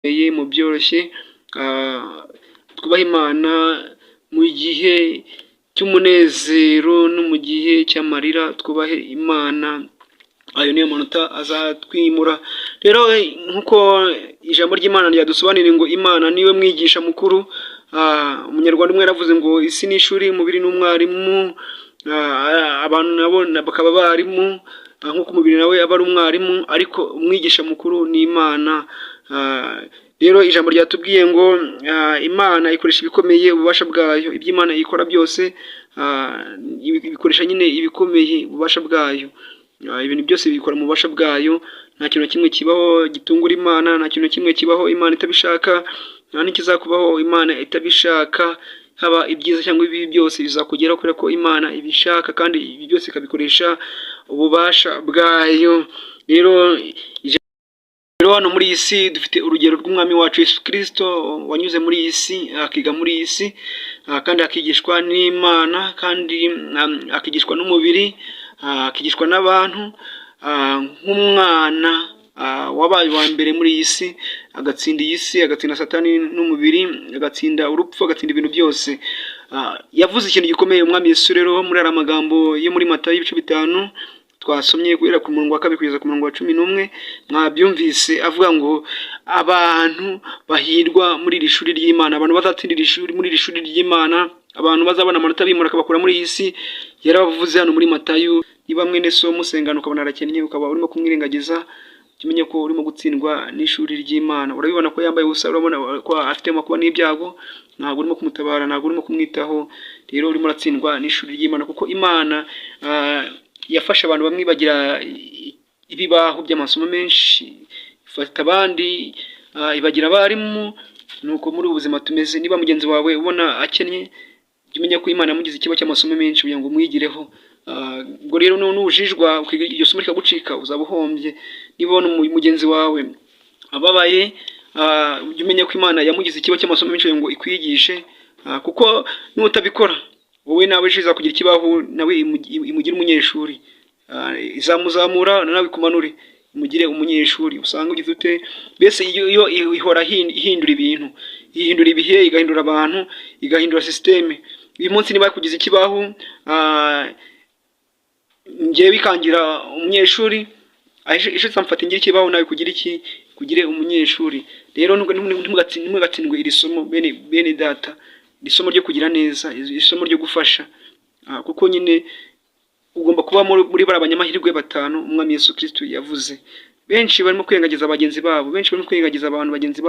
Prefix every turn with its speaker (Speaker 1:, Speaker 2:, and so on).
Speaker 1: mu byoroshye, twubahe Imana mu gihe cy'umunezero no mu gihe cy'amarira, twubahe Imana, ayo niyo manota azatwimura. Rero nk'uko ijambo ry'Imana ryadusobanuriye ngo Imana niwe mwigisha mukuru, umunyarwanda umwe yaravuze ngo isi ni ishuri, umubiri ni umwarimu, abantu nabo bakaba abarimu, nk'uko umubiri nawe aba ari umwarimu, ariko umwigisha mukuru ni Imana. Rero ijambo ryatubwiye ngo Imana ikoresha ibikomeye ububasha bwayo, ibyo Imana ikora byose ibikoresha nyine ibikomeye ububasha bwayo. Ibintu byose bikora mu bubasha bwayo, nta kintu na kimwe kibaho gitungura Imana, nta kintu na kimwe kibaho Imana itabishaka, nta n'ikizakubaho Imana itabishaka, haba ibyiza cyangwa ibibi byose bizakugeraho kubera ko Imana ibishaka, kandi ibi byose ikabikoresha ububasha bwayo. Rero hano muri iyi si dufite urugero rw'umwami wacu Yesu Kristo wanyuze muri iyi si, akiga muri iyi si, kandi akigishwa n'Imana, kandi akigishwa n'umubiri, akigishwa n'abantu, nk'umwana wabaye uwa mbere muri iyi si, agatsinda iyi si, agatsinda Satani n'umubiri, agatsinda urupfu, agatsinda ibintu byose. Yavuze ikintu gikomeye umwami Yesu rero muri aya magambo yo muri Matayo ibice 5 twasomye guhera ku murongo wa 2 kugeza ku murongo wa 11, mwabyumvise avuga ngo abantu bahirwa muri iri shuri ry'Imana, abantu bazatsindira ishuri muri iri shuri ry'Imana, abantu bazabona amanota bimura akabakura muri iyi si. Yaravuze hano muri Matayo, niba mwene so musengana ukabona arakennye ukaba urimo kumwirengagiza, kimenye ko urimo gutsindwa n'ishuri ry'Imana. Urabibona ko yambaye ubusa, urabona ko afite amakuba n'ibyago, ntabwo urimo kumutabara, ntabwo urimo kumwitaho. Rero urimo uratsindwa n'ishuri ry'Imana, kuko Imana yafasha abantu bamwe bagira ibibaho by'amasomo menshi, ifata abandi ibagira abarimu. Nuko muri ubu buzima tumeze, niba mugenzi wawe ubona akennye, jya umenya ko Imana yamugize ikigo cy'amasomo menshi kugira ngo umwigireho. Ubwo rero nujijwa iryo somo rikagucika, uzaba uhombye. Niba ubona mugenzi wawe ababaye, jya umenya ko Imana yamugize ikigo cy'amasomo menshi kugira ngo ikwigishe, kuko nutabikora wowe nawe ejo izakugira ikibaho, nawe imugire umunyeshuri, izamuzamura nawe ikumanure imugire umunyeshuri. Usanga ugize ute, mbese iyo ihora ihindura ibintu, ihindura ibihe, igahindura abantu, igahindura systeme. Uyu munsi niba yakugize ikibaho, ngiye bikangira umunyeshuri, ejo zamfata ngira ikibaho nawe kugira iki, kugire umunyeshuri. Rero ntimugatsindwe iri somo bene data, isomo ryo kugira neza, isomo ryo gufasha, kuko nyine ugomba kuba muri bara abanyamahirwe 5 umwami Yesu Kristo yavuze. Benshi barimo kwirengagiza bagenzi babo, benshi barimo kwirengagiza abantu bagenzi babo.